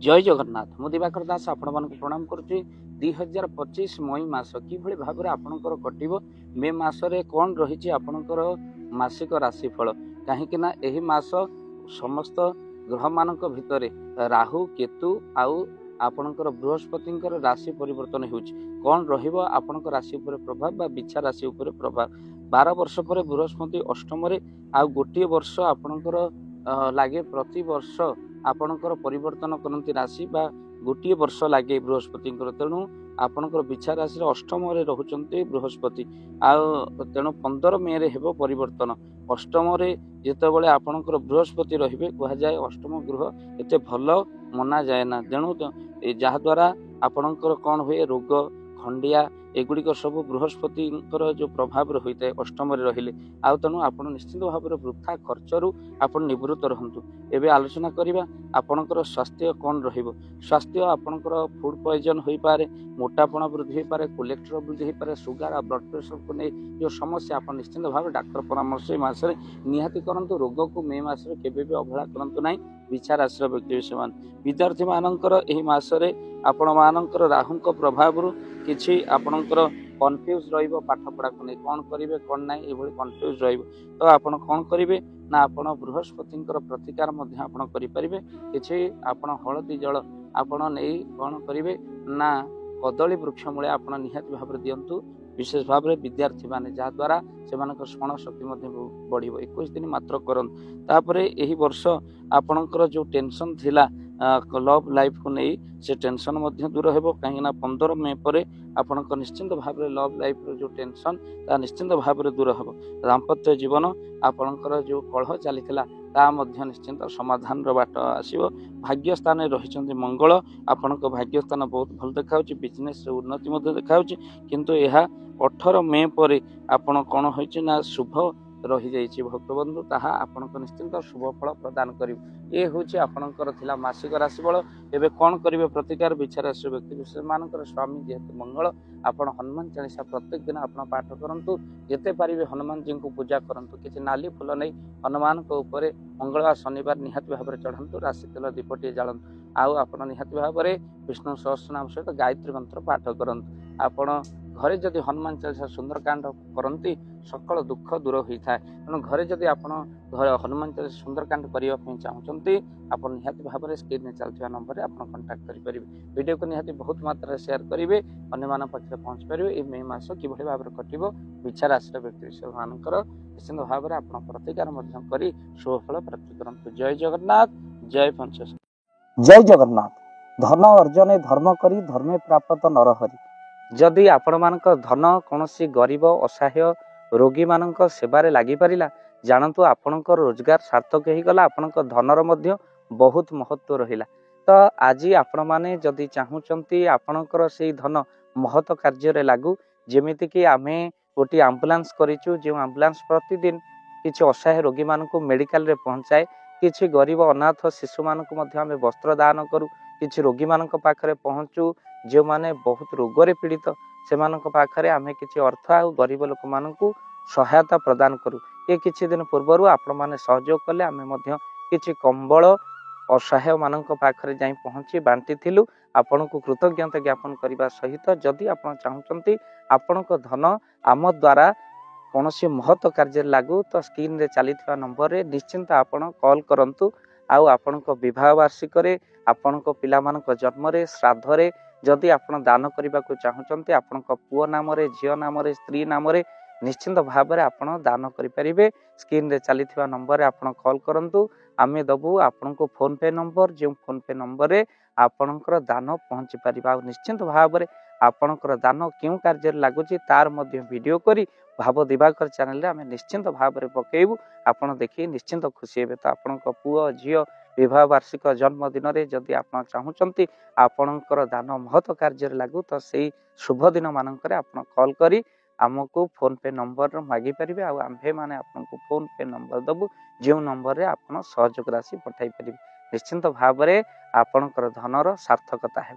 जय जगन्नाथ मु दिवाकर दास आपण मानक प्रणाम करुच्ची 2025 मई मास कि भाव में आपणकर कटिबो मे मासरे कौन रही आपणकर मासिक राशिफल कहीं यही मास समस्त ग्रह मान भितर राहु केतु आउ आपणकर बृहस्पति राशि परिवर्तन हो कौन रहा राशि उपर प्रभाव बा बिछा राशि उपर प्रभाव 12 वर्ष पर बृहस्पति अष्टम आउ गोटे वर्ष आपणकर लगे प्रति वर्ष आपणकर परिवर्तन करती राशि बा गोटे वर्ष लगे बृहस्पति तेणु आपणकर बिछा राशि अष्टम रोचंती बृहस्पति तेणु 15 मे रे हेबो परिवर्तन अष्टम जितेबाला आपणकर बृहस्पति रे कहुए अष्टम गृह एते भल मना जाए ना तेणु जहाद्वारा आपणकर कौन हुए रोग खंडिया एगुड़िक सब बृहस्पति जो प्रभाव होता है अष्टम रहिले आउ तेणु आप निश्चित भाव में वृथा खर्चरू आप निवृत्त रहतु एवं आलोचना करवा आपणकर स्वास्थ्य कौन स्वास्थ्य आपणकर फूड पॉइजन हो पारे मोटापण वृद्धि हो पारे कोलेस्ट्रॉल वृद्धि हो पारे सुगर आ ब्लड प्रेशर को नहीं जो समस्या आप निश्चित भाव डाक्तर परामर्श मसरे निहाती करंतु रोग को मे मासरे केबे भी अवहेला करंतु नहीं बिछा राशि व्यक्ति विषय विद्यार्थी मानकर एही मासरे आपण मानकर राहु प्रभाव किछि आपणकर कन्फ्यूज रहिबो पाठ पढ़ा को नहीं कौन करेंगे कौन ना ये कन्फ्यूज रहिबो तो आपण कौन करेंगे ना आपण बृहस्पति प्रतिकार आपण करेंगे किछि आपण हलदी जल आपण नहीं कौन करेंगे ना कदली वृक्ष मूले आपण निहाती भाव में दिंतु विशेष भाव में विद्यार्थी माने जहाद्वारा से स्मरण शक्ति बढ़ 21 दिन मात्र करपर यही वर्ष आपणकर जो टेंशन थिला लव लाइफ को नहीं से टेंशन दूर हो कहीं 15 मे पर आपण निश्चिंत भाव में लव लाइफ जो टेंशन ता निश्चिंत भाव में दूर हो दाम्पत्य जीवन आपणकर जो कलह चली निश्चिंत समाधान बाट आसो भाग्य स्थान रही मंगल आपण भाग्य स्थान बहुत भल देखा बिजनेस उन्नति देखा किंतु यह 18 मे पर आपण कौन हो शुभ रही जाइए भक्तबंधु ताहा आपनको निश्चिंत शुभ फल प्रदान करिव ये हूँ आपणकर थिला मासिक राशिफल एवं कौन करेंगे प्रतिकार बिछा राशि व्यक्ति विशेष मानकर स्वामी जेहेतु मंगल आपण हनुमान चालीसा प्रत्येक दिन आप पाठ करूँ जिते पारे हनुमान जी को पूजा करूँ किसी नाली फूल नहीं हनुमान को ऊपर मंगलवार शनिवार निहाती भाव में चढ़ातु राशि तेल दीपटे जालतु आउ आप निहाती भाव में विष्णु सहस्रनाम सहित गायत्री मंत्र पाठ करूँ आपण घरे जदि हनुमान चालीसा सुंदरकांड करती सकल दुख दूर होता है तेणु घरे जदि आप घर हनुमान चालीसा सुंदरकांड करने चाहते आप निहाती भाव में स्क्रीन में चलता नंबर आप कंटाक्ट करेंगे वीडियो को निहाती बहुत मात्रा शेयर करेंगे अन्य मान पाखे पहुँच पारे ये मे मास कि भाव में कटो बिछा राशि व्यक्ति विशेष मानकर निश्चित भाव में आप प्रतिकार कर शुभफल प्राप्त करूँ जय जगन्नाथ जय पंच जय जगन्नाथ धन अर्जन धर्म करी धर्मे प्राप्त नरहरि जदि आपण मानक धन कौन गरीब असहाय रोगी मानक सेवारे लगी पारिला जानतु आपणकर रोजगार सार्थक हो गला आपणकर धनर मध्य बहुत महत्व रहिला तो आज आपण माने जदि चाहूचंती आपणकर से धन महत कार्य लागू जेमिति कि आमे गोटे आम्बुलांस करिचु जो आम्बुलांस प्रतिदिन किछि असहाय रोगी मानक मेडिकल रे पहुंचाए किछि गरीब अनाथ शिशु मानक मध्य आमे वस्त्र दान करू किछि रोगी मानक पाखरे पहुंचू जो माने बहुत रोगरे पीड़ित से पाखरे आमे किछि अर्थ आ गरीब लोक मानकू सहायता प्रदान करू ये किछि दिन पूर्व आपण माने सहयोग कले आमे मध्य किछि कंबल असहाय मानक पाखरे जाई पहुंची बांटी थिलु आपण को कृतज्ञता ज्ञापन करने सहित जदि आपण चाहूचंती आपण को धन आम द्वारा कौन महत्व कार्य लागू तो स्क्रीन रे चली नंबर रे निश्चिंत आपण कॉल करंतु आउ आपण को विवाह वार्षिक आपण को पिला मानक जन्म रे श्राद्ध रे जदि आपण दान करने को चाहूचंती आपण को पुओ नाम रे झियो नाम रे स्त्री नाम रे निश्चिंत भाव में आपण दान करें स्क्रीन रे चली नंबर रे आपण कॉल करंतु आमे दबु आपण को फोन पे नंबर जो फोन पे नंबर रे आपणकर दान पहुँची पारिबा निश्चिंत भाव में आपणकर दान क्यों कार्य लगुच तार मध्य वीडियो करी भाव दिवाकर चैनल रे आमे निश्चिंत भाव में पकेबू आपण देखि निश्चिंत खुशी हेबे तो आपण को पुओ झियो विवाह वार्षिक जन्मदिन में जदि आप चाहूचंती आपणकर दान महत्व कार्य लागू तो से शुभ दिन मानक आप कॉल करी आमको फोन पे नंबर मागी पारे आम्भे माने आपको फोन पे नंबर दबु जो नंबर रे आप सहयोग राशि पठाई पारे निश्चिंत भाव में आपणकर धनर सार्थकता है।